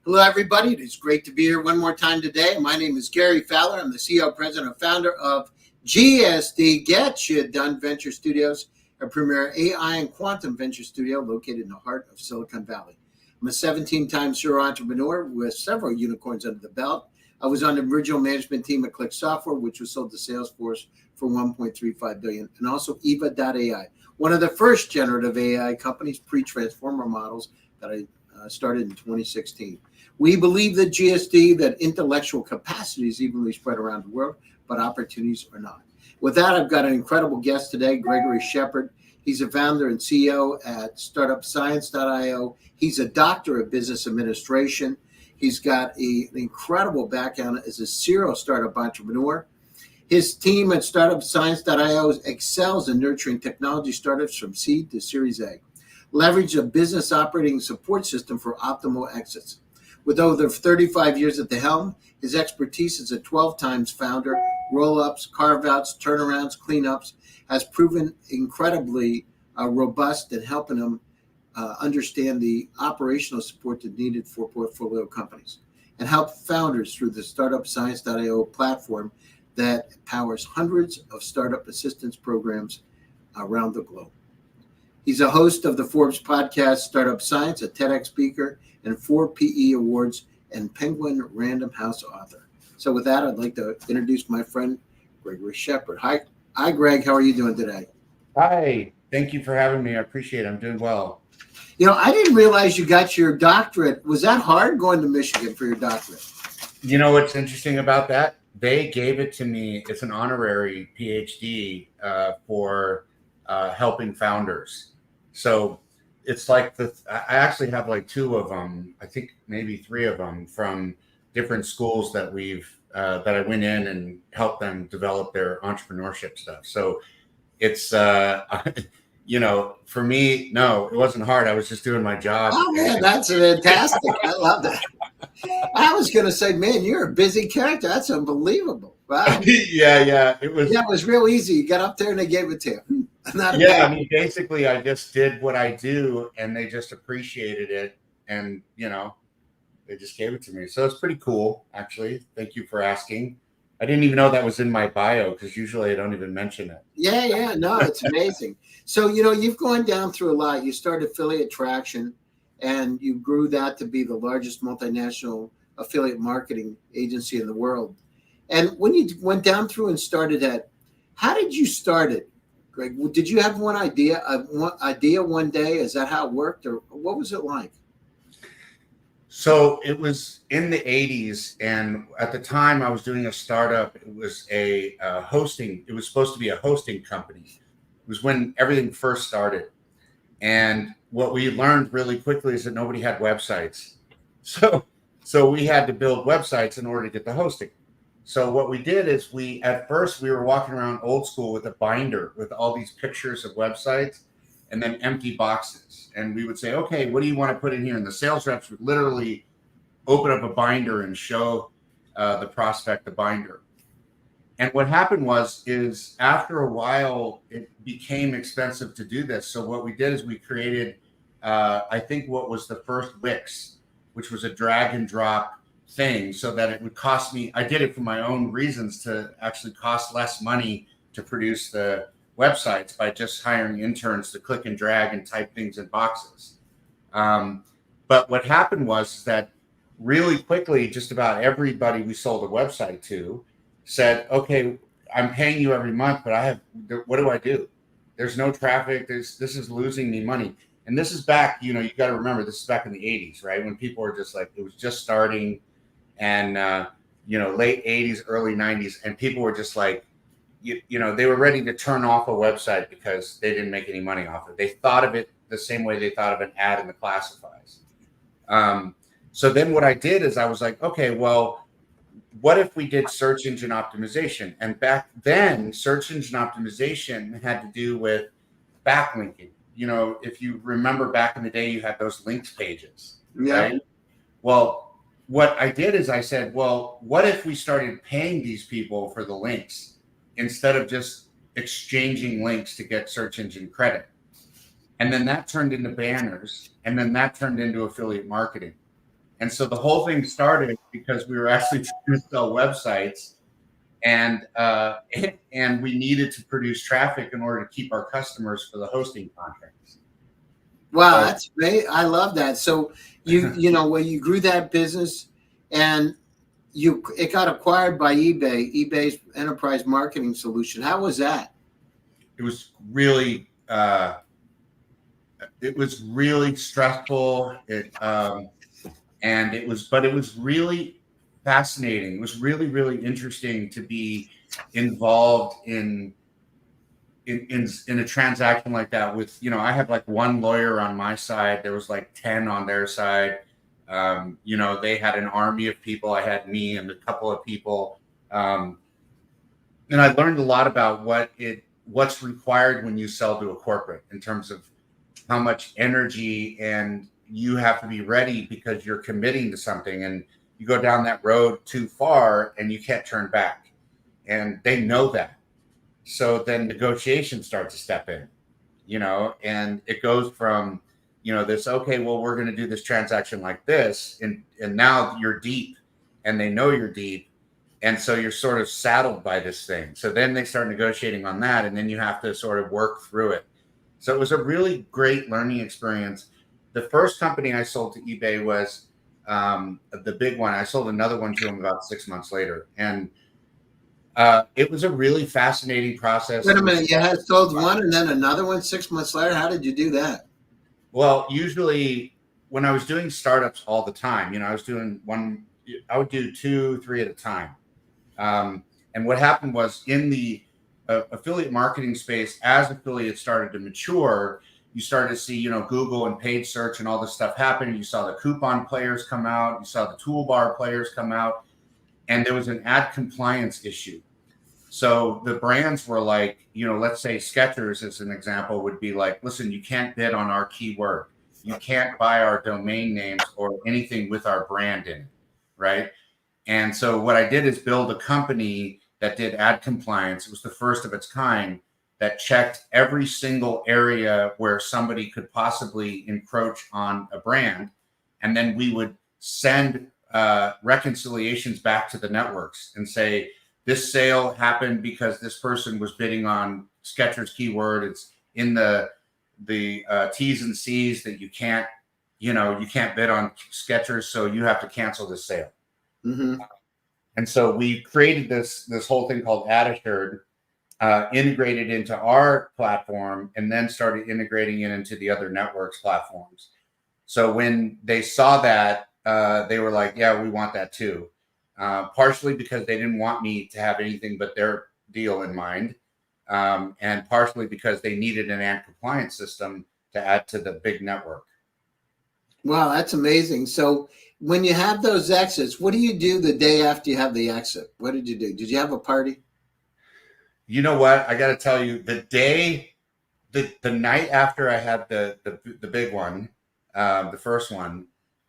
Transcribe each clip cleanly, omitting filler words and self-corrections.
Hello, everybody. It is great to be here one more time today. My name is Gary Fowler. I'm the CEO, president, and founder of GSD Get Shit Done Venture Studios, a premier AI and quantum venture studio located in the heart of Silicon Valley. I'm a 17-time serial entrepreneur with several unicorns under the belt. I was on the original management team at Click Software, which was sold to Salesforce for $1.35 billion, and also Eva.ai, one of the first generative AI companies, pre-transformer models that I started in 2016. We believe that GSD, that intellectual capacity is evenly spread around the world, but opportunities are not. With that, I've got an incredible guest today, Gregory Shepard. He's a founder and CEO at StartupScience.OI. He's a doctor of business administration. He's got an incredible background as a serial startup entrepreneur. His team at StartupScience.io excels in nurturing technology startups from seed to Series A. Leverage a business operating support system for optimal exits. With over 35 years at the helm, his expertise as a 12 times founder, roll-ups, carve-outs, turnarounds, cleanups, has proven incredibly robust in helping him understand the operational support that's needed for portfolio companies and help founders through the StartupScience.io platform that powers hundreds of startup assistance programs around the globe. He's a host of the Forbes Podcast, Startup Science, a TEDx speaker, and 4 PE Awards and Penguin Random House author. So with that, I'd like to introduce my friend, Gregory Shepard. Hi, Greg. How are you doing today? Hi. Thank you for having me. I appreciate it. I'm doing well. You know, I didn't realize you got your doctorate. Was that hard going to Michigan for your doctorate? You know what's interesting about that? They gave it to me. It's an honorary PhD for helping founders. So it's like I actually have like 2 of them, I think maybe 3 of them from different schools that that I went in and helped them develop their entrepreneurship stuff. So it's, you know, for me, no, it wasn't hard. I was just doing my job. Oh man, that's fantastic. I love that. I was going to say, man, you're a busy character. That's unbelievable. Wow. Yeah. It was real easy. You got up there and they gave it to you. I mean, basically, I just did what I do, and they just appreciated it, and you know, they just gave it to me. So it's pretty cool, actually. Thank you for asking. I didn't even know that was in my bio because usually I don't even mention it. Yeah. No, it's amazing. So you know, you've gone down through a lot. You started Affiliate Traction, and you grew that to be the largest multinational affiliate marketing agency in the world. And when you went down through and started that, how did you start it? Greg, did you have one idea one day? Is that how it worked, or what was it like? So it was in the 80s, and at the time I was doing a startup. It was a hosting. It was supposed to be a hosting company. It was when everything first started, and what we learned really quickly is that nobody had websites. So we had to build websites in order to get the hosting. So what we did is at first we were walking around old school with a binder with all these pictures of websites and then empty boxes. And we would say, okay, what do you want to put in here? And the sales reps would literally open up a binder and show the prospect the binder. And what happened is after a while, it became expensive to do this. So what we did is we created, I think what was the first Wix, which was a drag and drop thing, so that it would cost me, I did it for my own reasons, to actually cost less money to produce the websites by just hiring interns to click and drag and type things in boxes. But what happened was that really quickly, just about everybody we sold a website to said, okay, I'm paying you every month, but what do I do? There's no traffic. This is losing me money. And this is back, you know, you got to remember, this is back in the 80s, right? When people were just like, it was just starting, and, you know, late 80s, early 90s. And people were just like, you know, they were ready to turn off a website because they didn't make any money off it. They thought of it the same way they thought of an ad in the classifieds. So then what I did is I was like, okay, well, what if we did search engine optimization? And back then, search engine optimization had to do with backlinking. You know, if you remember back in the day, you had those links pages. Yeah. Right? Well, what I did is I said, well, what if we started paying these people for the links instead of just exchanging links to get search engine credit? And then that turned into banners, and then that turned into affiliate marketing. And so the whole thing started because we were actually trying to sell websites, and we needed to produce traffic in order to keep our customers for the hosting contracts. Wow, So, that's great. I love that. So when you grew that business and it got acquired by eBay's enterprise marketing solution. How was that? it was really stressful. It was really fascinating. It was really, really interesting to be involved in a transaction like that with, I had like one lawyer on my side. There was like 10 on their side. They had an army of people. I had me and a couple of people. And I learned a lot about what's required when you sell to a corporate in terms of how much energy, and you have to be ready because you're committing to something, and you go down that road too far and you can't turn back. And they know that. So then negotiations start to step in, and it goes from, this, okay, well, we're going to do this transaction like this. And now you're deep, and they know you're deep. And so you're sort of saddled by this thing. So then they start negotiating on that, and then you have to sort of work through it. So it was a really great learning experience. The first company I sold to eBay was the big one. I sold another one to them about 6 months later. And it was a really fascinating process. Wait a minute, you had sold one and then another one 6 months later. How did you do that? Well, usually when I was doing startups all the time, I would do 2, 3 at a time. And what happened was in the affiliate marketing space, as affiliates started to mature, you started to see, Google and paid search and all this stuff happen. You saw the coupon players come out. You saw the toolbar players come out. And there was an ad compliance issue. So the brands were like, let's say Skechers as an example would be like, listen, you can't bid on our keyword. You can't buy our domain names or anything with our brand in it, right? And so what I did is build a company that did ad compliance. It was the first of its kind that checked every single area where somebody could possibly encroach on a brand. And then we would send reconciliations back to the networks and say, this sale happened because this person was bidding on Skechers keyword. It's in the T's and C's that you can't bid on Skechers, so you have to cancel this sale. Mm-hmm. And so we created this whole thing called AdAssured, integrated into our platform, and then started integrating it into the other networks' platforms. So when they saw that, they were like, yeah, we want that too. Partially because they didn't want me to have anything but their deal in mind. And partially because they needed an ad compliance system to add to the big network. Wow, that's amazing. So when you have those exits, what do you do the day after you have the exit? What did you do? Did you have a party? You know what? I got to tell you, the night after I had the big one, the first one,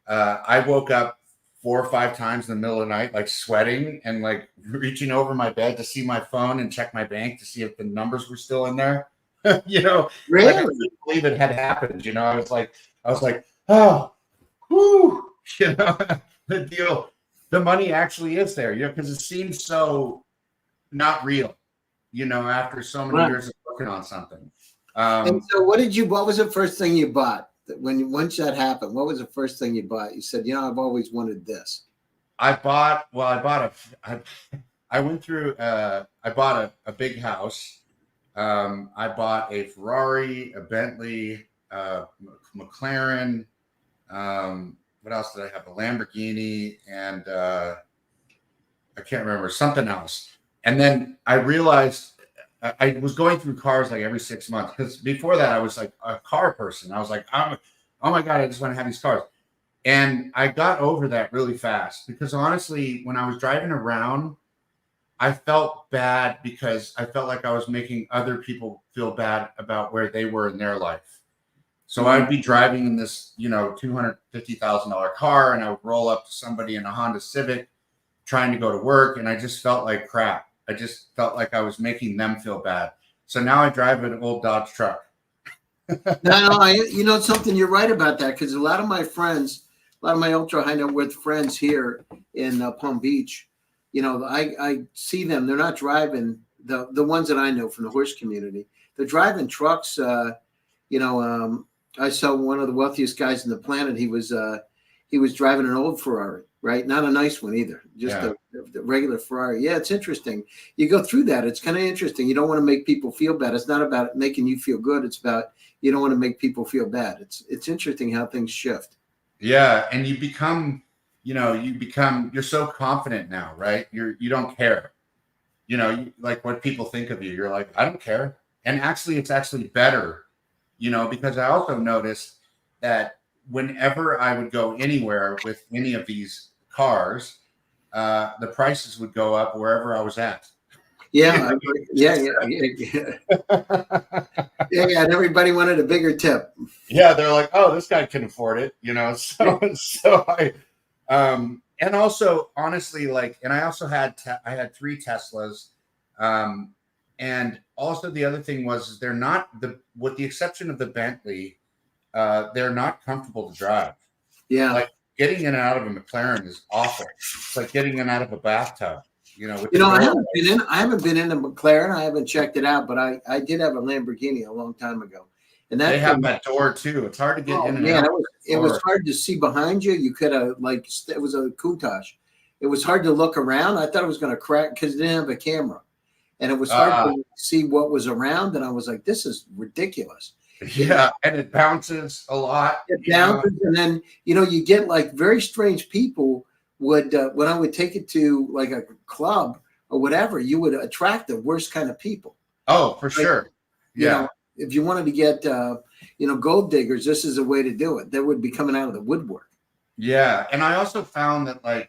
I woke up 4 or 5 times in the middle of the night, like sweating and like reaching over my bed to see my phone and check my bank to see if the numbers were still in there. Really? Like I couldn't believe it had happened. I was like, oh, whoo, the deal, the money actually is there, because it seems so not real, after so many years of working on something. And so what was the first thing you bought? Once that happened, what was the first thing you bought? You said, I've always wanted this. I bought a big house. I bought a Ferrari, a Bentley, McLaren. What else did I have? A Lamborghini, and I can't remember, something else. And then I realized I was going through cars like every 6 months, because before that I was like a car person. I was like, oh my God, I just want to have these cars. And I got over that really fast, because honestly, when I was driving around, I felt bad because I felt like I was making other people feel about where they were in their life. So I'd be driving in this, $250,000 car, and I would roll up to somebody in a Honda Civic trying to go to work, and I just felt like crap. I just felt like I was making them feel bad. So now I drive an old Dodge truck. No, something, you're right about that, because a lot of my friends, lot of my ultra high net worth friends here in Palm Beach, I see them. They're not driving the ones that I know from the horse community. They're driving trucks. I saw one of the wealthiest guys on the planet. He was driving an old Ferrari, right? Not a nice one either, just the regular Ferrari. Yeah, it's interesting. You go through that. It's kind of interesting. You don't want to make people feel bad. It's not about making you feel good. It's about you don't want to make people feel bad. It's interesting how things shift. Yeah, and you become, you're so confident now, right? You don't care. Like what people think of you. You're like, I don't care. And actually, it's actually better, because I also noticed that whenever I would go anywhere with any of these cars, the prices would go up wherever I was at. Yeah. And everybody wanted a bigger tip. Yeah, they're like, oh, this guy can afford it, So I, and also honestly, and I also had I had 3 Teslas, and also the other thing was they're not with the exception of the Bentley, they're not comfortable to drive. Yeah, like getting in and out of a McLaren is awful. It's like getting in and out of a bathtub. I haven't been in a McLaren. I haven't checked it out, but I did have a Lamborghini a long time ago, and they have that door too. It's hard to get in and out. It was hard to see behind you. You could have it was a coutage. It was hard to look around. I thought it was going to crack because it didn't have a camera, and it was hard to see what was around. And I was like, this is ridiculous. Yeah, and it bounces a lot. It bounces, and then you get very strange people. When I would take it to like a club or whatever, you would attract the worst kind of people. Oh, for sure. Yeah. If you wanted to get, gold diggers, this is a way to do it. They would be coming out of the woodwork. Yeah. And I also found that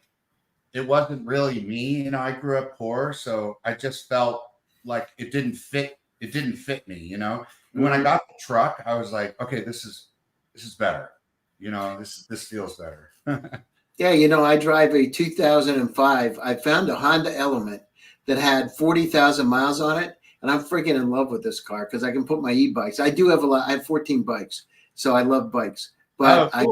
it wasn't really me. I grew up poor. So I just felt like it didn't fit. It didn't fit me, And when I got the truck, I was like, okay, this is better. This feels better. Yeah, I drive a 2005. I found a Honda Element that had 40,000 miles on it, and I'm freaking in love with this car because I can put my e-bikes. I do have a lot. I have 14 bikes, so I love bikes. But I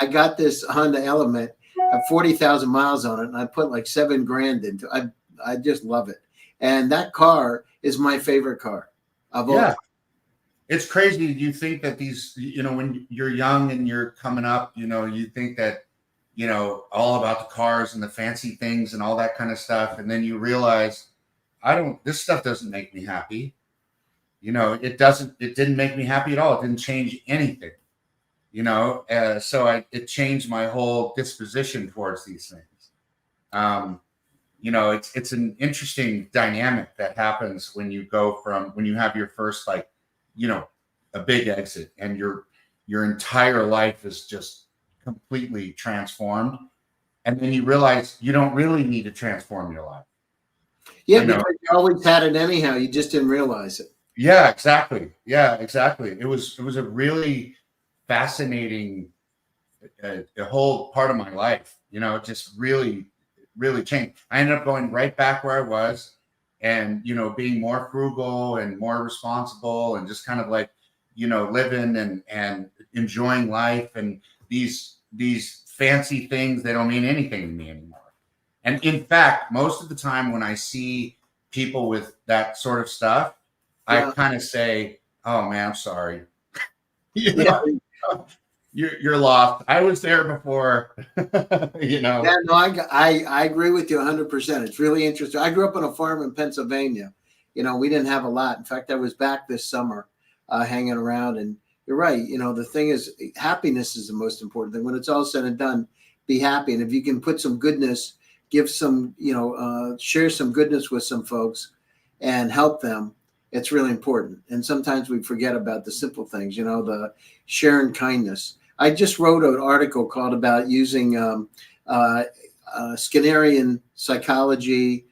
got this Honda Element at 40,000 miles on it, and I put like $7,000 into it. I just love it, and that car is my favorite car of all. Yeah. It's crazy. You think that these, when you're young and you're coming up, you think that. All about the cars and the fancy things and all that kind of stuff. And then you realize, this stuff doesn't make me happy. It didn't make me happy at all. It didn't change anything, so it changed my whole disposition towards these things. It's an interesting dynamic that happens when you when you have your first, a big exit and your entire life is just completely transformed, and then you realize you don't really need to transform your life. Yeah, because you always had it anyhow. You just didn't realize it. Yeah, exactly. It was a really fascinating a whole part of my life. It just really changed. I ended up going right back where I was, and being more frugal and more responsible, and just kind of living and enjoying life. And these fancy things, they don't mean anything to me anymore. And in fact, most of the time when I see people with that sort of stuff, I kind of say, oh man, I'm sorry. You're lost. I was there before. Yeah, no, I agree with you 100%. It's really interesting. I grew up on a farm in Pennsylvania. We didn't have a lot. In fact, I was back this summer hanging around, and you're right. The thing is, happiness is the most important thing. When it's all said and done, be happy. And if you can put some goodness, give some, share some goodness with some folks and help them, it's really important. And sometimes we forget about the simple things, the sharing kindness. I just wrote an article called about using Skinnerian psychology,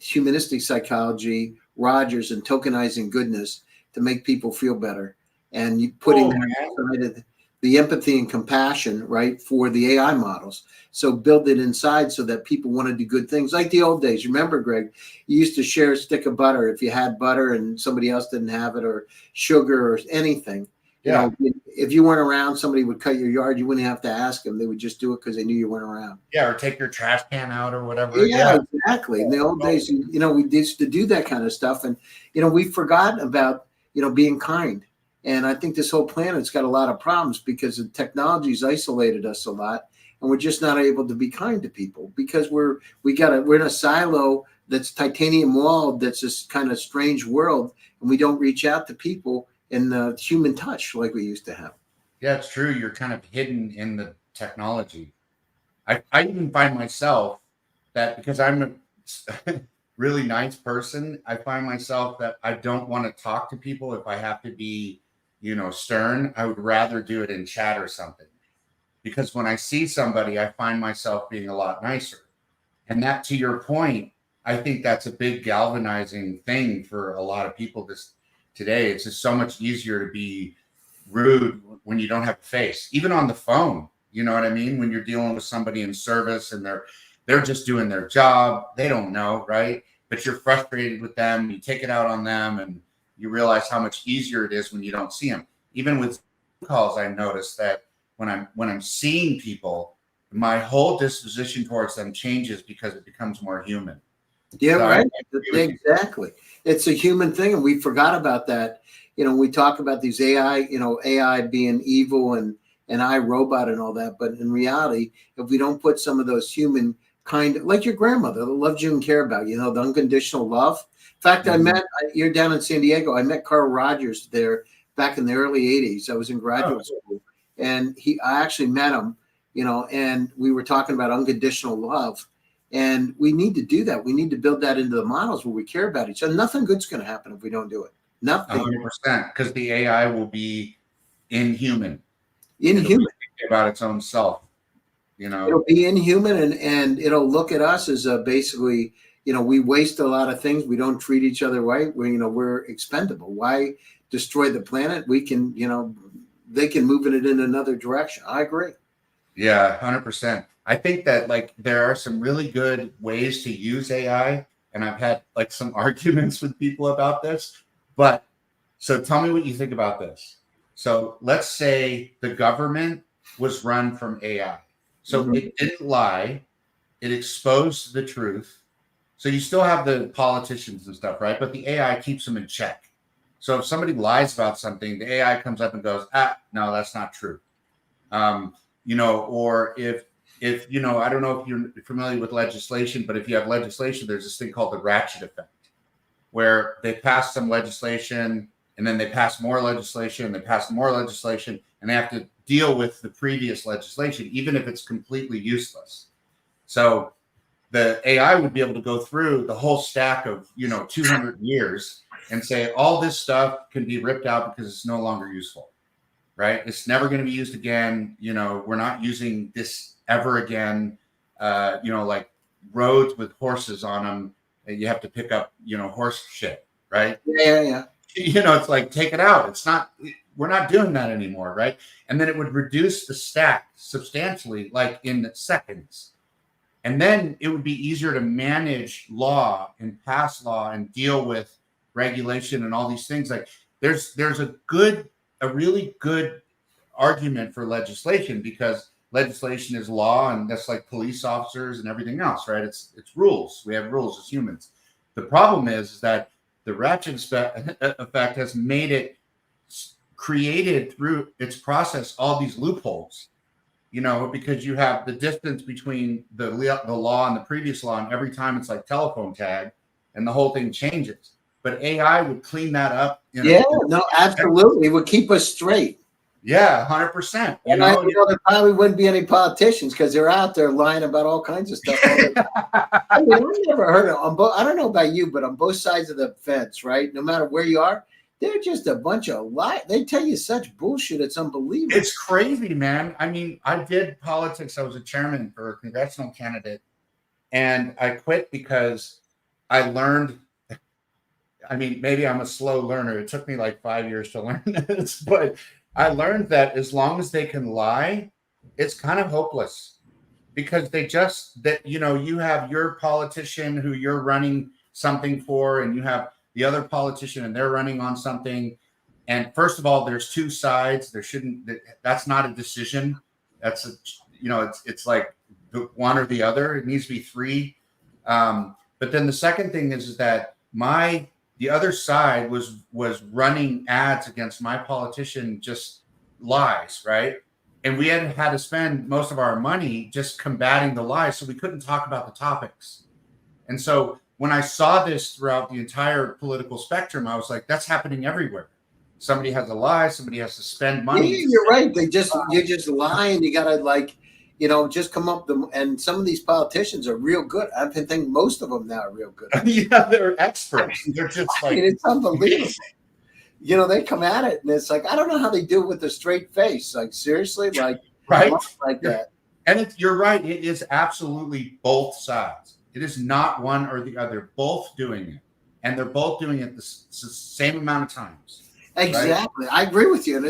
humanistic psychology, Rogers, and tokenizing goodness to make people feel better. And you putting the empathy and compassion, right, for the AI models. So build it inside so that people want to do good things like the old days. Remember, Greg, you used to share a stick of butter if you had butter and somebody else didn't have it, or sugar or anything. You know, if you weren't around, somebody would cut your yard. You wouldn't have to ask them. They would just do it because they knew you weren't around. Yeah, or take your trash can out or whatever. Yeah, exactly. In the old days, you know, we used to do that kind of stuff. And, you know, we've forgotten about, you know, being kind. And I think this whole planet's got a lot of problems because the technology's isolated us a lot. And we're just not able to be kind to people because we're in a silo that's titanium walled. That's this kind of strange world. And we don't reach out to people in the human touch like we used to have. Yeah, it's true. You're kind of hidden in the technology. I even find myself that because I'm a really nice person, I find myself that I don't want to talk to people if I have to be, you know, stern. I would rather do it in chat or something. Because when I see somebody, I find myself being a lot nicer. And that, to your point, I think that's a big galvanizing thing for a lot of people today. It's just so much easier to be rude when you don't have a face, even on the phone. You know what I mean? When you're dealing with somebody in service and they're just doing their job, they don't know, right? But you're frustrated with them, you take it out on them, and you realize how much easier it is when you don't see them. Even with calls, I noticed that when I'm seeing people, my whole disposition towards them changes because it becomes more human. Yeah, so right. Exactly. It's a human thing, and we forgot about that. You know, we talk about these AI, you know, AI being evil and iRobot and all that, but in reality, if we don't put some of those human kind, like your grandmother that loved you and care about, you know, the unconditional love. In fact, you're down in San Diego. I met Carl Rogers there back in the early 80s. I was in graduate school, and I actually met him, you know, and we were talking about unconditional love. And we need to do that. We need to build that into the models where we care about each other. Nothing good's going to happen if we don't do it. Nothing. 100%, because the AI will be inhuman. Inhuman. About its own self, you know. It'll be inhuman, and it'll look at us as basically, you know, we waste a lot of things. We don't treat each other right. We're expendable. Why destroy the planet? We can, you know, they can move it in another direction. I agree. Yeah, 100%. I think that like there are some really good ways to use AI, and I've had like some arguments with people about this. But so tell me what you think about this. So let's say the government was run from AI. So it didn't lie. It exposed the truth. So you still have the politicians and stuff, right? But the AI keeps them in check. So if somebody lies about something, the AI comes up and goes, no, that's not true. You know, or if you know, I don't know if you're familiar with legislation, but if you have legislation, there's this thing called the ratchet effect, where they pass some legislation and then they pass more legislation, and they pass more legislation, and they have to deal with the previous legislation, even if it's completely useless. So the AI would be able to go through the whole stack of, you know, 200 years and say, all this stuff can be ripped out because it's no longer useful, right? It's never going to be used again. You know, we're not using this ever again. You know, like roads with horses on them, you have to pick up, you know, horse shit, right? Yeah. You know, it's like, take it out. We're not doing that anymore, right? And then it would reduce the stack substantially, like in seconds. And then it would be easier to manage law and pass law and deal with regulation and all these things. Like there's a really good argument for legislation, because legislation is law, and that's like police officers and everything else, right? It's rules. We have rules as humans. The problem is that the ratchet effect has made it created through its process all these loopholes, you know, because you have the distance between the law and the previous law, and every time it's like telephone tag, and the whole thing changes. But AI would clean that up. Absolutely. It would keep us straight. Yeah, 100%. And I know there probably wouldn't be any politicians because they're out there lying about all kinds of stuff. I mean, I've never heard of I don't know about you, but on both sides of the fence, right? No matter where you are, they're just a bunch of lies. They tell you such bullshit. It's unbelievable. It's crazy, man. I mean, I did politics. I was a chairman for a congressional candidate, and I quit because I learned. I mean, maybe I'm a slow learner. It took me like 5 years to learn this, but I learned that as long as they can lie, it's kind of hopeless, because you know, you have your politician who you're running something for, and you have the other politician and they're running on something. And first of all, there's two sides. That's not a decision. That's it's like the one or the other. It needs to be three. But then the second thing is that the other side was running ads against my politician, just lies, right? And we had to spend most of our money just combating the lies, so we couldn't talk about the topics. And so when I saw this throughout the entire political spectrum, I was like, that's happening everywhere. Somebody has to lie, somebody has to spend money. Yeah, you're right. You just lie, and you gotta just come up and some of these politicians are real good. I think most of them now are real good. Yeah, they're experts. They're just it's unbelievable. They come at it, and it's like, I don't know how they do it with a straight face. Like, seriously, like, right, like that. And you're right. It is absolutely both sides. It is not one or the other. Both doing it, and they're both doing it the same amount of times. Exactly. Right? I agree with you.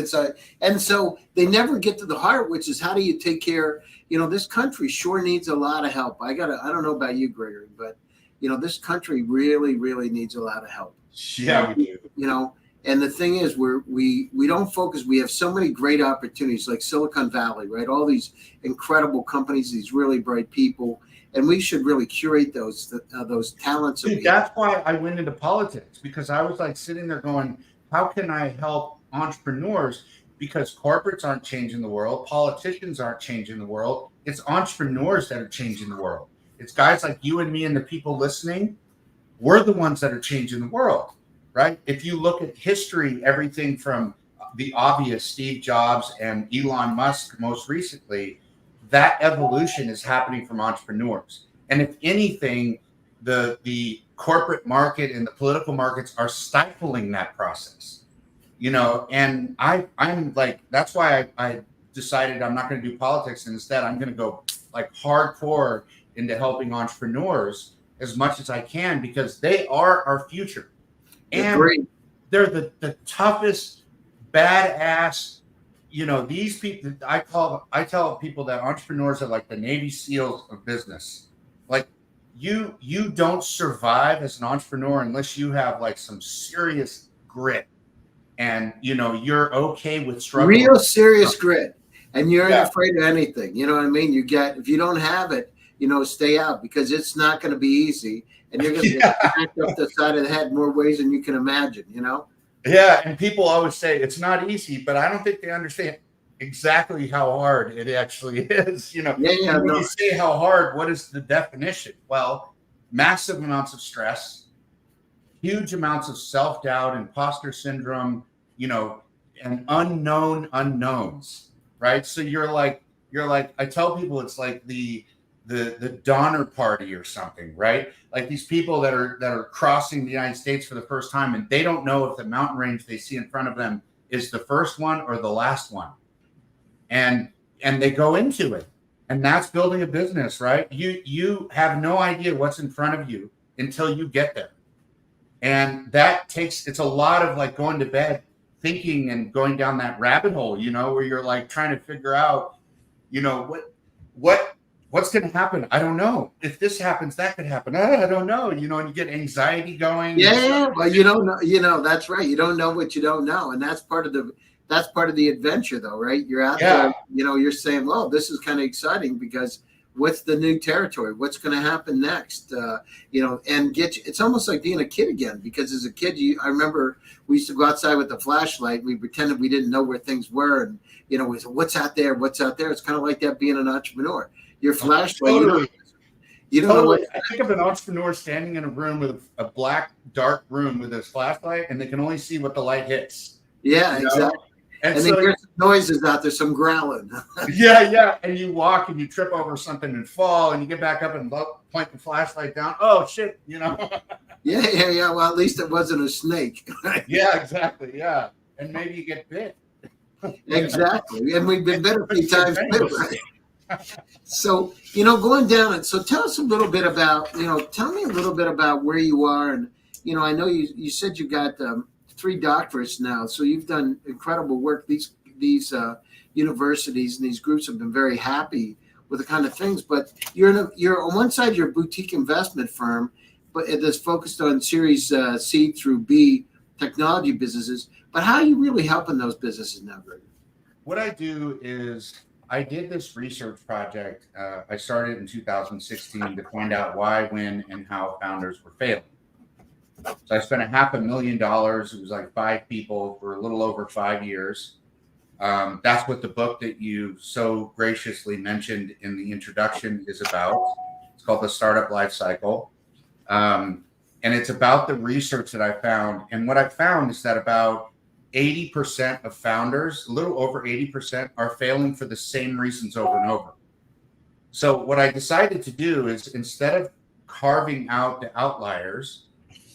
And so they never get to the heart, which is how do you take care? This country sure needs a lot of help. I don't know about you, Gregory, but this country really, really needs a lot of help. Yeah, we do. And the thing is, we don't focus. We have so many great opportunities, like Silicon Valley, right? All these incredible companies, these really bright people, and we should really curate those talents. Dude, that's why I went into politics, because I was like sitting there going, how can I help entrepreneurs? Because corporates aren't changing the world. Politicians aren't changing the world. It's entrepreneurs that are changing the world. It's guys like you and me and the people listening. We're the ones that are changing the world, right? If you look at history, everything from the obvious Steve Jobs and Elon Musk most recently, that evolution is happening from entrepreneurs. And if anything, the corporate market and the political markets are stifling that process, and I'm like, that's why I decided I'm not going to do politics, and instead I'm going to go like hardcore into helping entrepreneurs as much as I can, because they are our future. And they're the toughest, badass, these people. I tell people that entrepreneurs are like the Navy SEALs of business. Like, you don't survive as an entrepreneur unless you have like some serious grit, and you're okay with struggle. Real serious grit, and you're not afraid of anything. You know what I mean? If you don't have it, stay out, because it's not going to be easy, and you're going to get smacked up the side of the head more ways than you can imagine. Yeah, and people always say it's not easy, but I don't think they understand exactly how hard it actually is. When you say how hard, what is the definition? Well, massive amounts of stress, huge amounts of self-doubt, imposter syndrome, and unknown unknowns, right? So you're like, I tell people it's like the Donner Party or something, right? Like these people that are crossing the United States for the first time, and they don't know if the mountain range they see in front of them is the first one or the last one. And they go into it, and that's building a business, right? You have no idea what's in front of you until you get there. And it's a lot of like going to bed thinking and going down that rabbit hole, where you're like trying to figure out, what's going to happen? I don't know. If this happens, that could happen. I don't know, and you get anxiety going. Yeah. Well, you don't know, that's right. You don't know what you don't know. And that's part of the adventure though, right? You're out there, you're saying, well, this is kind of exciting, because what's the new territory? What's going to happen next? And it's almost like being a kid again, because as a kid, I remember we used to go outside with the flashlight. We pretended we didn't know where things were. And, we said, what's out there? What's out there? It's kind of like that being an entrepreneur. Your flashlight, totally. You don't know what. I think of an entrepreneur standing in a room with a black, dark room with his flashlight, and they can only see what the light hits. Yeah, exactly. And then there's some noises out there, some growling. Yeah. And you walk and you trip over something and fall, and you get back up and point the flashlight down. Oh, shit, Yeah. Well, at least it wasn't a snake. Yeah, exactly. Yeah. And maybe you get bit. Exactly. And we've been bit a few times too, right? So, going down it. So tell us a little bit about, tell me a little bit about where you are. And, I know you said you got 3 doctorates now. So you've done incredible work. These universities and these groups have been very happy with the kind of things, but you're on one side, you're a boutique investment firm, but that's focused on Series C through B technology businesses, but how are you really helping those businesses now, Greg? What I do is I did this research project. I started in 2016 to find out why, when, and how founders were failing. So I spent $500,000. It was like 5 people for a little over 5 years. That's what the book that you so graciously mentioned in the introduction is about. It's called The Startup Life Cycle. And it's about the research that I found. And what I found is that about 80% of founders, a little over 80%, are failing for the same reasons over and over. So what I decided to do is, instead of carving out the outliers,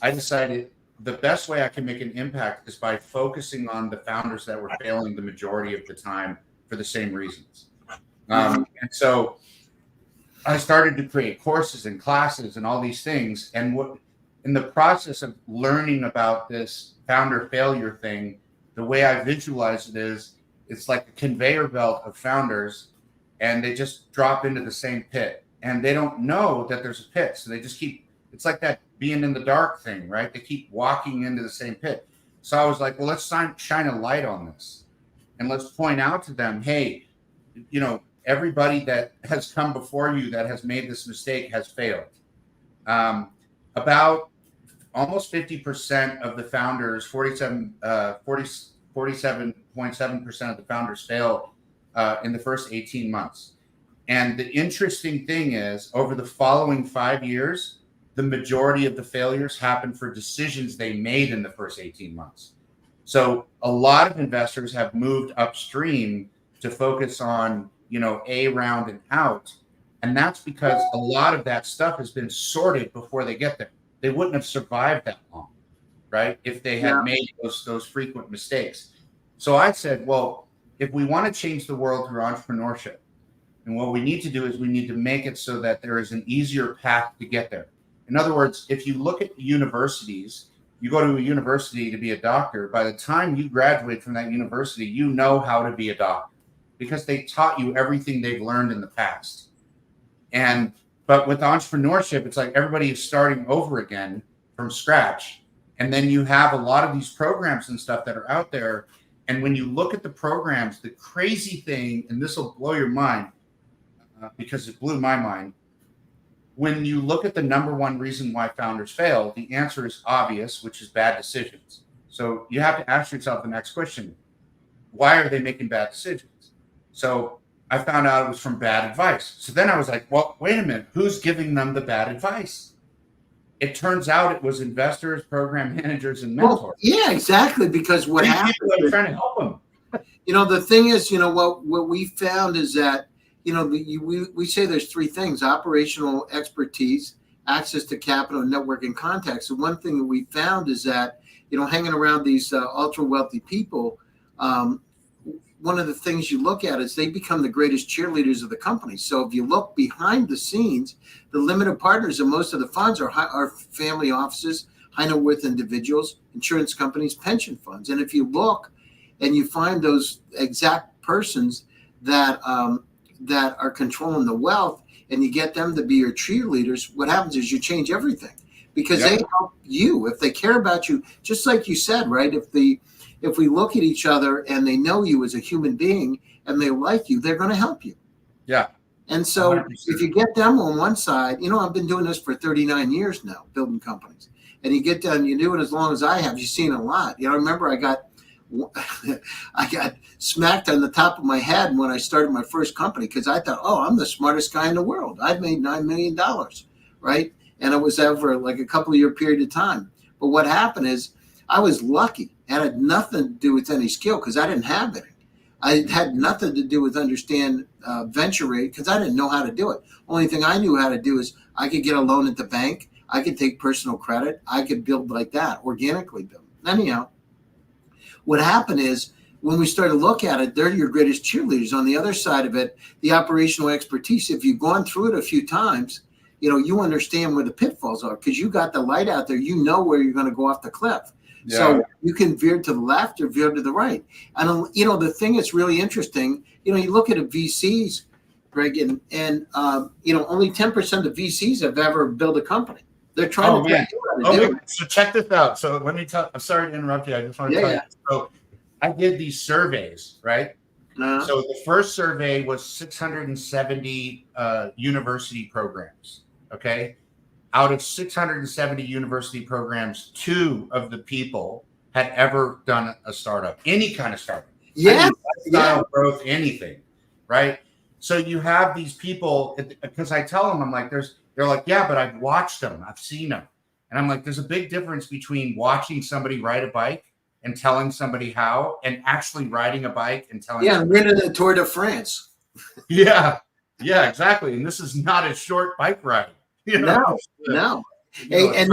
I decided the best way I can make an impact is by focusing on the founders that were failing the majority of the time for the same reasons. And so I started to create courses and classes and all these things. And what, in the process of learning about this founder failure thing, the way I visualize it is, it's like a conveyor belt of founders, and they just drop into the same pit, and they don't know that there's a pit. So they just keep, it's like that being in the dark thing, right? They keep walking into the same pit. So I was like, well, let's shine a light on this, and let's point out to them, hey, you know, everybody that has come before you that has made this mistake has failed. About almost 50% of the founders, 47.7% of the founders fail in the first 18 months. And the interesting thing is, over the following 5 years, the majority of the failures happen for decisions they made in the first 18 months. So a lot of investors have moved upstream to focus on, you know, A round and out. And that's because a lot of that stuff has been sorted before they get there. They wouldn't have survived that long, right, if they had made those frequent mistakes. So I said, well, if we want to change the world through entrepreneurship, and what we need to do is we need to make it so that there is an easier path to get there. In other words, if you look at universities, you go to a university to be a doctor, by the time you graduate from that university, you know how to be a doctor because they taught you everything they've learned in the past. But with entrepreneurship, it's like everybody is starting over again from scratch. And then you have a lot of these programs and stuff that are out there. And when you look at the programs, the crazy thing, and this will blow your mind because it blew my mind. When you look at the number one reason why founders fail, the answer is obvious, which is bad decisions. So you have to ask yourself the next question. Why are they making bad decisions? So I found out it was from bad advice. So then I was like, well, wait a minute, who's giving them the bad advice? It turns out it was investors, program managers, and mentors. Well, yeah, exactly. Because what happened, people are trying to help them. You know, the thing is, you know, what we found is that, you know, we say there's 3 things: operational expertise, access to capital, and networking contacts. So one thing that we found is that, you know, hanging around these ultra wealthy people, one of the things you look at is they become the greatest cheerleaders of the company. So if you look behind the scenes, the limited partners of most of the funds are family offices, high net worth individuals, insurance companies, pension funds. And if you look and you find those exact persons that are controlling the wealth, and you get them to be your cheerleaders, what happens is you change everything because they help you. If they care about you, just like you said, right? If we look at each other and they know you as a human being and they like you, they're going to help you. Yeah. And so 100%. If you get them on one side, you know, I've been doing this for 39 years now, building companies. And you get done, you do it as long as I have. You've seen a lot. You know, I remember I got smacked on the top of my head when I started my first company because I thought, oh, I'm the smartest guy in the world. I've made $9 million, right? And it was over like a couple of year period of time. But what happened is I was lucky. It had nothing to do with any skill because I didn't have any. I had nothing to do with understand venture rate because I didn't know how to do it. Only thing I knew how to do is I could get a loan at the bank. I could take personal credit. I could build like that, organically build. Anyhow, what happened is when we started to look at it, they're your greatest cheerleaders. On the other side of it, the operational expertise, if you've gone through it a few times, you know, you understand where the pitfalls are because you got the light out there. You know where you're going to go off the cliff. Yeah. So you can veer to the left or veer to the right. And, you know, the thing that's really interesting, you know, you look at a VCs, Greg, and you know, only 10% of VCs have ever built a company. They're trying to tell man. you how to do it. So check this out. So let me tell. I'm sorry to interrupt you. I just want to tell you. So I did these surveys, right? So the first survey was 670 university programs. Okay, out of 670 university programs, 2 of the people had ever done a startup, any kind of startup. Yeah, lifestyle growth, anything, right? So you have these people, because I tell them, I'm like, they're like, yeah, but I've watched them, I've seen them. And I'm like, there's a big difference between watching somebody ride a bike and telling somebody how, and actually riding a bike and telling. Yeah, winning the Tour de France. Yeah, exactly. And this is not a short bike ride. No. And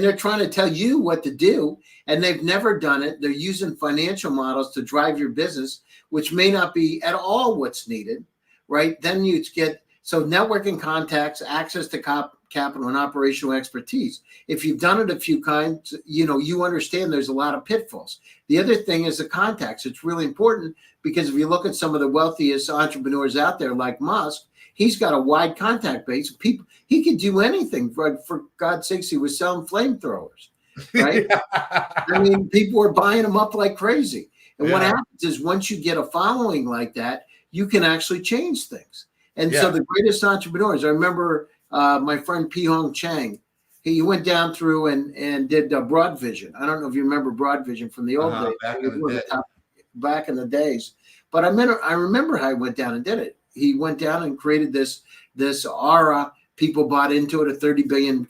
they're trying to tell you what to do, and they've never done it. They're using financial models to drive your business, which may not be at all what's needed, right? Then you get networking contacts, access to capital, and operational expertise. If you've done it a few times, you understand there's a lot of pitfalls. The other thing is the contacts. It's really important because if you look at some of the wealthiest entrepreneurs out there, like Musk, he's got a wide contact base. People, he could do anything. For God's sakes, he was selling flamethrowers, right? I mean, people were buying them up like crazy. And what happens is once you get a following like that, you can actually change things. And so the greatest entrepreneurs, I remember my friend Pi Hong Chang, he went down through and did Broad Vision. I don't know if you remember Broad Vision from the old days. Back in the days. But I remember how he went down and did it. He went down and created this aura. People bought into it, a $30 billion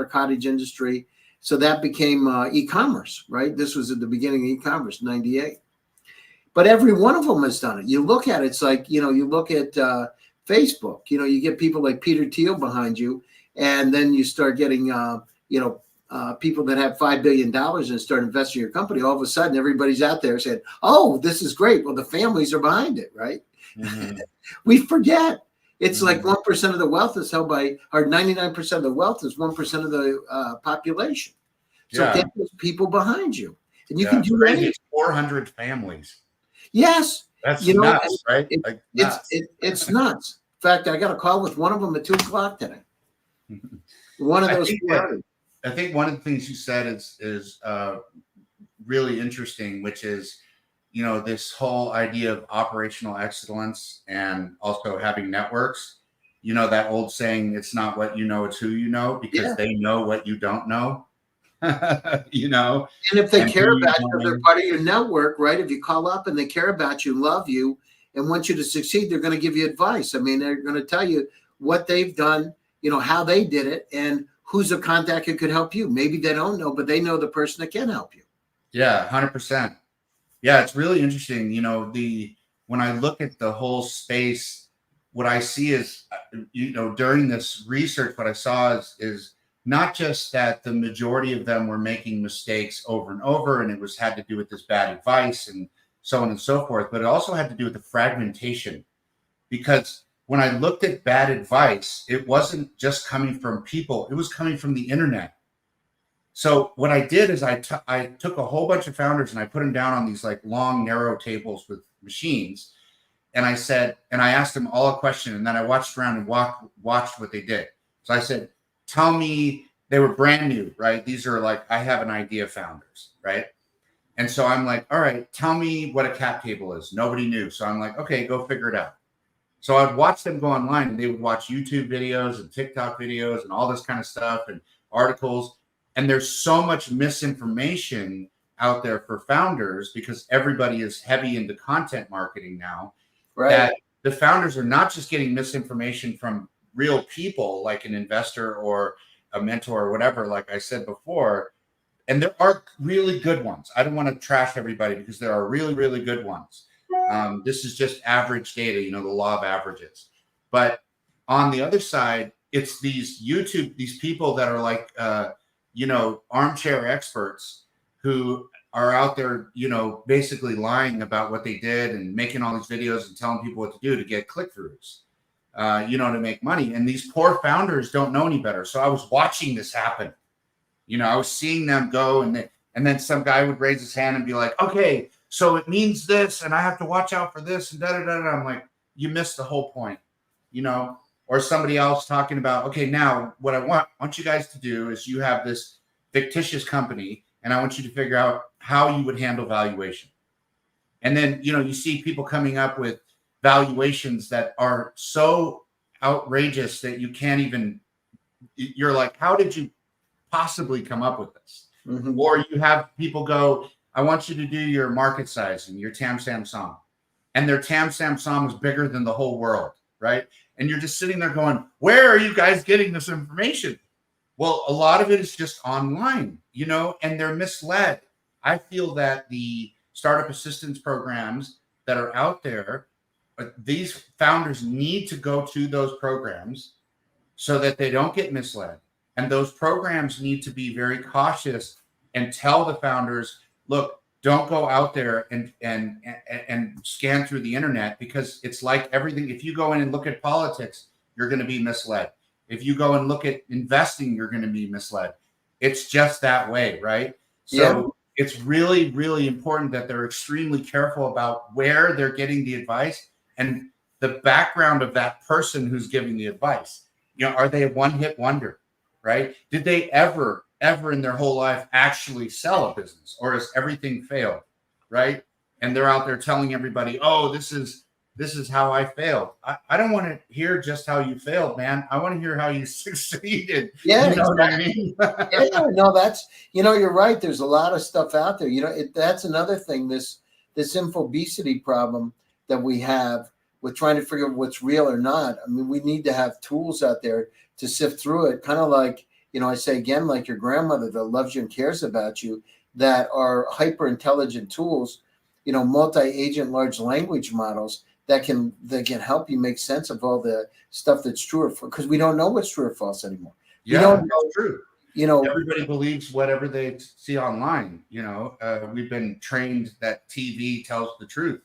cottage industry. So that became e-commerce, right? This was at the beginning of e-commerce, 98. But every one of them has done it. You look at it, it's like, you look at Facebook, you get people like Peter Thiel behind you, and then you start getting, people that have $5 billion and start investing in your company. All of a sudden, everybody's out there saying, oh, this is great. Well, the families are behind it, right? Mm-hmm. We forget. It's like 1% of the wealth is held by, or 99% of the wealth is 1% of the population. So get those people behind you. And you can do anything. It's 400 families. Yes. That's nuts, right? It's nuts. In fact, I got a call with one of them at 2:00 today. One of those. I think one of the things you said is really interesting, which is, this whole idea of operational excellence and also having networks. That old saying, it's not what you know, it's who you know, because they know what you don't know. And if they care about you, they're part of your network, right? If you call up and they care about you, love you, and want you to succeed, they're going to give you advice. I mean, they're going to tell you what they've done, how they did it, and who's a contact who could help you. Maybe they don't know, but they know the person that can help you. Yeah, 100%. Yeah, it's really interesting. When I look at the whole space, what I see is, during this research, what I saw is not just that the majority of them were making mistakes over and over, and it had to do with this bad advice and so on and so forth, but it also had to do with the fragmentation. Because when I looked at bad advice, it wasn't just coming from people, it was coming from the internet. So what I did is I took a whole bunch of founders and I put them down on these like long, narrow tables with machines. And I asked them all a question, and then I watched around and watched what they did. So I said, tell me, they were brand new, right? These are like, I have an idea founders, right? And so I'm like, all right, tell me what a cap table is. Nobody knew. So I'm like, okay, go figure it out. So I'd watch them go online, and they would watch YouTube videos and TikTok videos and all this kind of stuff and articles. And there's so much misinformation out there for founders because everybody is heavy into content marketing now, right? That the founders are not just getting misinformation from real people like an investor or a mentor or whatever, like I said before. And there are really good ones. I don't want to trash everybody because there are really, really good ones. This is just average data, the law of averages. But on the other side, it's these people that are like, armchair experts who are out there, basically lying about what they did and making all these videos and telling people what to do to get click-throughs, to make money. And these poor founders don't know any better. So I was watching this happen. I was seeing them go, and then some guy would raise his hand and be like, okay, so it means this, and I have to watch out for this, and da-da-da-da. I'm like, you missed the whole point, or somebody else talking about, okay, now what I want you guys to do is you have this fictitious company, and I want you to figure out how you would handle valuation. And then, you see people coming up with valuations that are so outrageous that you can't even, you're like, how did you possibly come up with this? Mm-hmm. Or you have people go, I want you to do your market sizing, your TAM SAM, and their TAM SAM is bigger than the whole world, right? And you're just sitting there going, where are you guys getting this information? Well, a lot of it is just online, and they're misled. I feel that the startup assistance programs that are out there, these founders need to go to those programs so that they don't get misled. And those programs need to be very cautious and tell the founders, look, don't go out there and scan through the internet, because it's like everything. If you go in and look at politics, you're going to be misled. If you go and look at investing, you're going to be misled. It's just that way, right? So it's really, really important that they're extremely careful about where they're getting the advice and the background of that person who's giving the advice. Are they a one-hit wonder, right? Did they ever in their whole life actually sell a business, or has everything failed, right? And they're out there telling everybody, oh, this is how I failed. I don't want to hear just how you failed, man. I want to hear how you succeeded. Yeah, you know exactly. what I mean? Yeah, no, that's, you're right. There's a lot of stuff out there. That's another thing, this infobesity problem that we have with trying to figure out what's real or not. I mean, we need to have tools out there to sift through it. Kind of like, I say again, like your grandmother that loves you and cares about you, that are hyper intelligent tools, multi-agent large language models that can help you make sense of all the stuff that's true or false, because we don't know what's true or false anymore. Yeah, that's true. Everybody believes whatever they see online. We've been trained that TV tells the truth,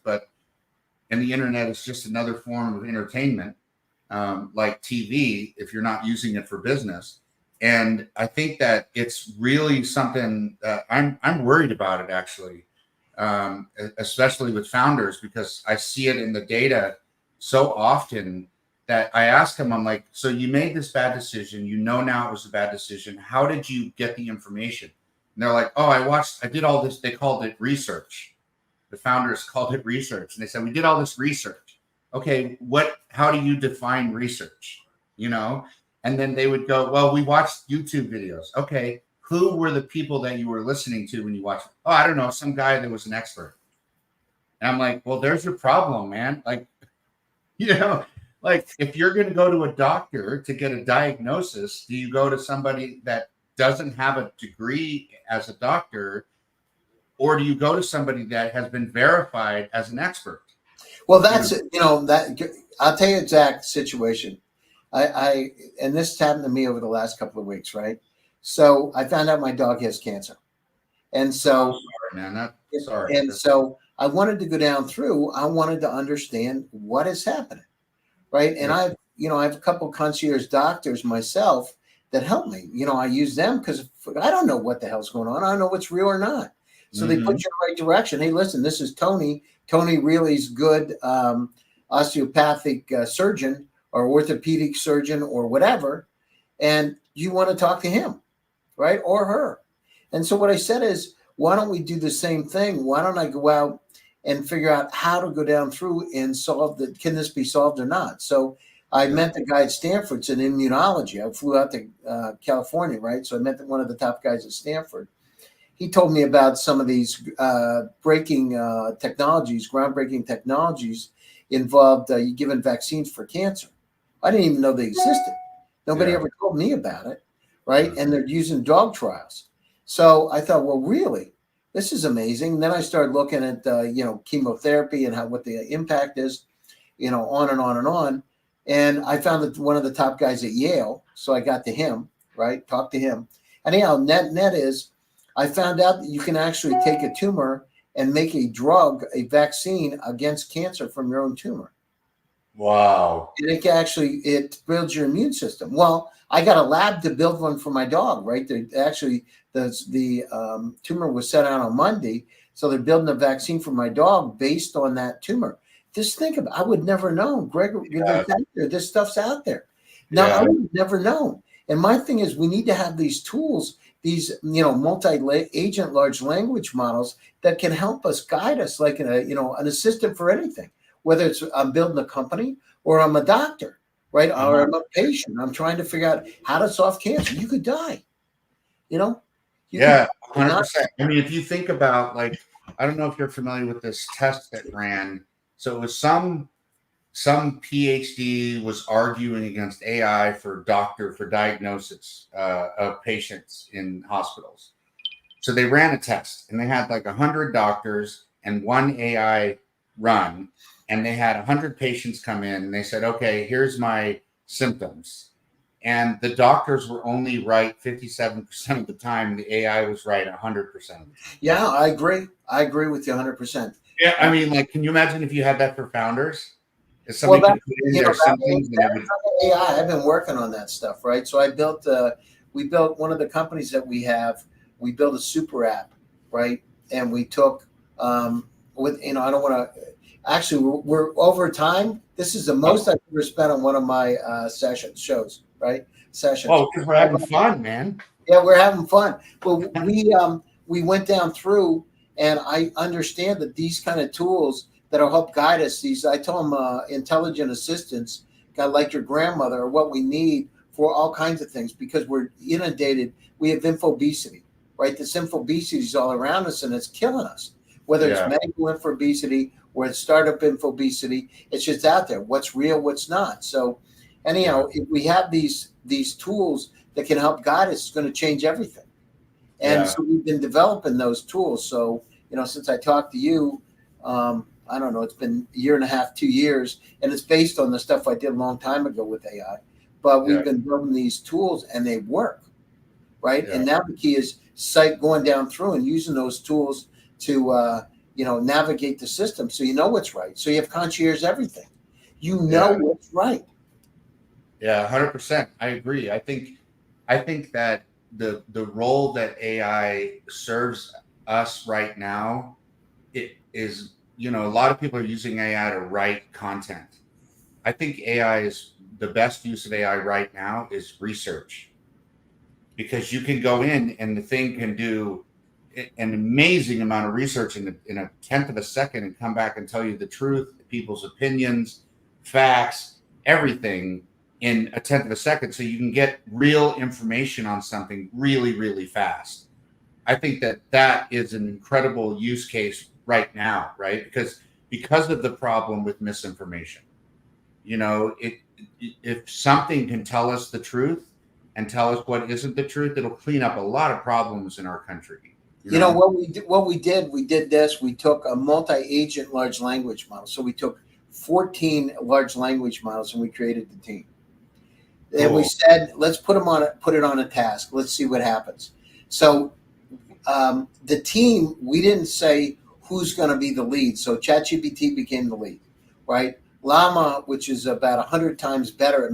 and the internet is just another form of entertainment, like TV, if you're not using it for business. And I think that it's really something that I'm worried about it, actually. Especially with founders, because I see it in the data so often that I ask them, I'm like, so you made this bad decision, now it was a bad decision. How did you get the information? And they're like, oh, I did all this. They called it research. The founders called it research. And they said, we did all this research. Okay, how do you define research? And then they would go, well, we watched YouTube videos. Okay. Who were the people that you were listening to when you watched? Oh, I don't know, some guy that was an expert. And I'm like, well, there's your problem, man. Like, if you're going to go to a doctor to get a diagnosis, do you go to somebody that doesn't have a degree as a doctor, or do you go to somebody that has been verified as an expert? Well, that's, that I'll tell you exact situation. And this happened to me over the last couple of weeks, right? So I found out my dog has cancer. And so, sorry, man. Sorry. And so I wanted to go down through, I wanted to understand what is happening. Right. And I have a couple of concierge doctors myself that help me. I use them because I don't know what the hell's going on. I don't know what's real or not. So they put you in the right direction. Hey, listen, this is Tony. Tony really's good osteopathic surgeon or orthopedic surgeon or whatever. And you want to talk to him, right? Or her. And so what I said is, why don't we do the same thing? Why don't I go out and figure out how to go down through and can this be solved or not? So I met the guy at Stanford. It's in immunology. I flew out to California, right? So I met one of the top guys at Stanford. He told me about some of these groundbreaking technologies involved giving vaccines for cancer. I didn't even know they existed. Nobody ever told me about it, right? And they're using dog trials. So I thought, well, really, this is amazing. And then I started looking at, chemotherapy and what the impact is, on and on and on. And I found that one of the top guys at Yale. So I got to him, right? Talked to him. Anyhow, net is, I found out that you can actually take a tumor and make a vaccine against cancer from your own tumor. Wow. And it builds your immune system. Well, I got a lab to build one for my dog, right? The tumor was set out on Monday. So they're building a vaccine for my dog based on that tumor. Just think about it. I would never know. Gregory, this stuff's out there. Now, I would have never known. And my thing is, we need to have these tools, these, multi-agent large language models that can help us, guide us, like an assistant for anything, whether it's I'm building a company or I'm a doctor, right? Or I'm a patient. I'm trying to figure out how to solve cancer. You could die, Yeah, 100%. I mean, if you think about, like, I don't know if you're familiar with this test that ran. So it was some PhD was arguing against AI for diagnosis of patients in hospitals. So they ran a test, and they had like 100 doctors and one AI run, and they had 100 patients come in, and they said, okay, here's my symptoms. And the doctors were only right 57% of the time. The AI was right 100% of the time. Yeah, I agree. I agree with you 100%. Yeah, I mean, like, can you imagine if you had that for founders? If somebody could put in their symptoms and everything. AI, I've been working on that stuff, right? So we built one of the companies that we have. We built a super app, right? And we took I don't want to. Actually, we're over time. This is the most I've ever spent on one of my shows, right? Sessions. Oh, because we're having fun, man. Yeah, we're having fun. But we went down through, and I understand that these kind of tools that'll help guide us. I tell them intelligent assistants, like your grandmother, are what we need for all kinds of things, because we're inundated. We have infobesity, right? This infobesity is all around us, and it's killing us. Whether it's medical infobesity or it's startup infobesity, it's just out there. What's real, what's not. So anyhow, if we have these tools that can help guide us, it's going to change everything. And so we've been developing those tools. So, since I talked to you, I don't know, it's been a year and a half, 2 years, and it's based on the stuff I did a long time ago with AI. But we've been building these tools, and they work, right? Yeah. And now the key is going down through and using those tools to, navigate the system, so you know what's right. So you have concierge everything. You know what's right. Yeah, 100%. I agree. I think that the role that AI serves us right now, it is, a lot of people are using AI to write content. I think the best use of AI right now is research, because you can go in and the thing can do an amazing amount of research in a tenth of a second and come back and tell you the truth, people's opinions, facts, everything in a tenth of a second. So you can get real information on something really, really fast. I think that is an incredible use case right now, right? Because of the problem with misinformation. If something can tell us the truth and tell us what isn't the truth, it'll clean up a lot of problems in our country. What we did this. We took a multi-agent large language model. So we took 14 large language models and we created the team. And we said, let's put it on a task. Let's see what happens. So the team, we didn't say who's going to be the lead. So ChatGPT became the lead, right? Llama, which is about 100 times better at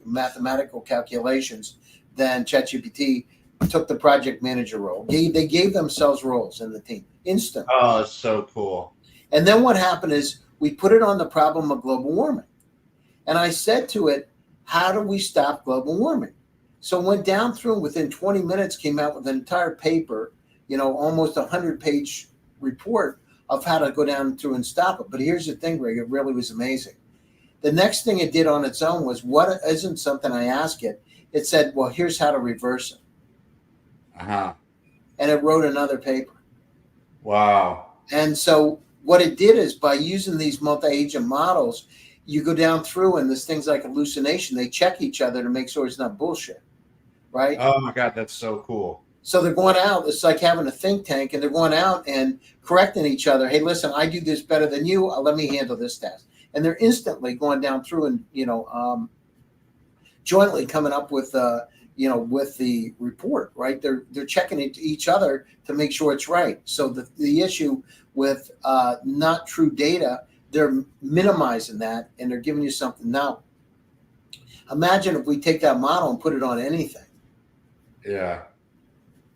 mathematical calculations than ChatGPT, took the project manager role. They gave themselves roles in the team instantly. Oh, it's so cool. And then what happened is we put it on the problem of global warming. And I said to it, how do we stop global warming? So went down through and within 20 minutes came out with an entire paper, almost 100-page report of how to go down through and stop it. But here's the thing, Greg, it really was amazing. The next thing it did on its own was, what isn't something I asked it? It said, well, here's how to reverse it. Uh-huh. And it wrote another paper. Wow. And so what it did is, by using these multi-agent models, you go down through and there's things like hallucination. They check each other to make sure it's not bullshit, right? Oh my God, that's so cool. So they're going out. It's like having a think tank, and they're going out and correcting each other. Hey, listen, I do this better than you. Let me handle this task. And they're instantly going down through and, jointly coming up with, with the report, right? They're checking each other to make sure it's right. So the issue with not true data, they're minimizing that, and they're giving you something. Now, imagine if we take that model and put it on anything. Yeah.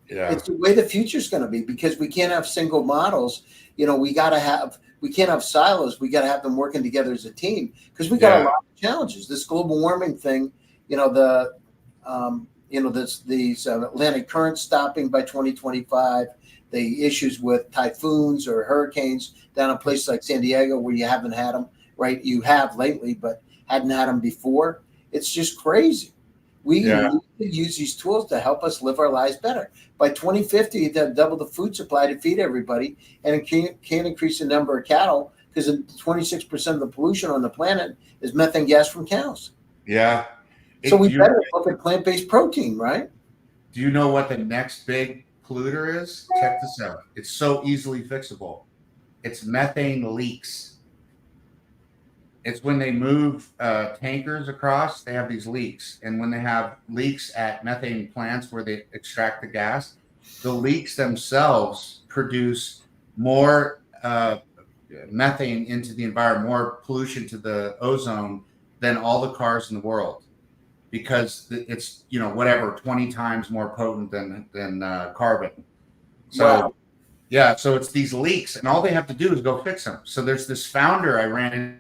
It's the way the future is going to be, because we can't have single models. We can't have silos. We got to have them working together as a team, because we got a lot of challenges. This global warming thing, these Atlantic currents stopping by 2025, the issues with typhoons or hurricanes down in places like San Diego where you haven't had them, right? You have lately, but hadn't had them before. It's just crazy. We need to use these tools to help us live our lives better. By 2050, they'll double the food supply to feed everybody, and it can't increase the number of cattle because 26% of the pollution on the planet is methane gas from cows. Yeah. So we better look at plant-based protein, right? Do you know what the next big polluter is? Check this out. It's so easily fixable. It's methane leaks. It's when they move tankers across, they have these leaks. And when they have leaks at methane plants where they extract the gas, the leaks themselves produce more methane into the environment, more pollution to the ozone than all the cars in the world. Because it's 20 times more potent than carbon. So wow. Yeah, so it's these leaks, and all they have to do is go fix them. So there's this founder I ran into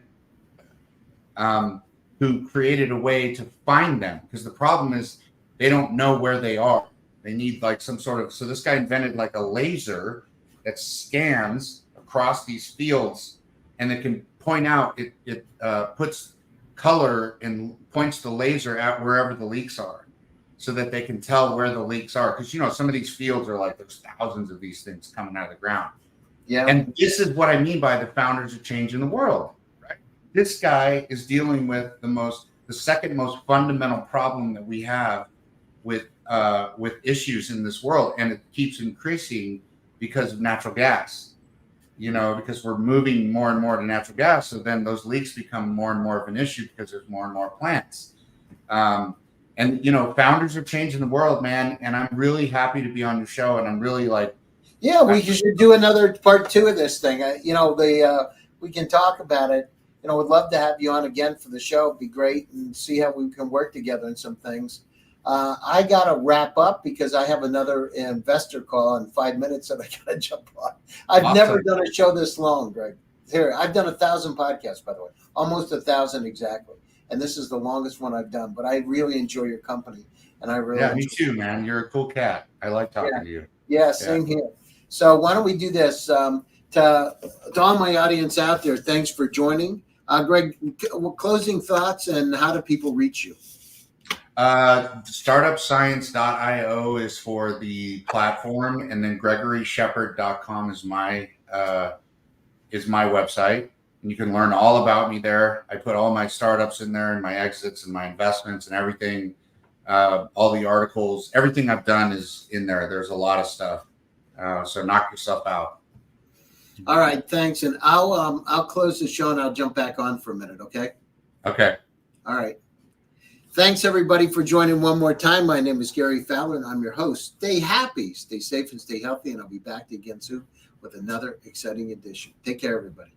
who created a way to find them, because the problem is they don't know where they are. They need like some sort of. So this guy invented like a laser that scans across these fields, and it can point out. It puts color and points the laser at wherever the leaks are, so that they can tell where the leaks are. Because some of these fields are like there's thousands of these things coming out of the ground. Yeah. And this is what I mean by the founders of change in the world, right? This guy is dealing with the second most fundamental problem that we have with issues in this world, and it keeps increasing because of natural gas. Because we're moving more and more to natural gas, so then those leaks become more and more of an issue because there's more and more plants. And founders are changing the world, man. And I'm really happy to be on your show. And I'm really we should do another part 2 of this thing. We can talk about it. Would love to have you on again for the show. It'd be great, and see how we can work together on some things. I got to wrap up because I have another investor call in 5 minutes that I got to jump on. I've never done a show this long, Greg. Here, I've done 1,000 podcasts, by the way, almost 1,000 exactly. And this is the longest one I've done, but I really enjoy your company. And I really me too, man. You're a cool cat. I like talking to you. Yeah, same here. So why don't we do this? To all my audience out there, thanks for joining. Greg, closing thoughts, and how do people reach you? StartupScience.IO is for the platform, and then GregoryShepard.com is my website. And you can learn all about me there. I put all my startups in there, and my exits and my investments and everything. All the articles, everything I've done is in there. There's a lot of stuff. So knock yourself out. All right, thanks. And I'll close the show and I'll jump back on for a minute, okay? Okay. All right. Thanks, everybody, for joining one more time. My name is Gary Fowler, and I'm your host. Stay happy, stay safe, and stay healthy, and I'll be back again soon with another exciting edition. Take care, everybody.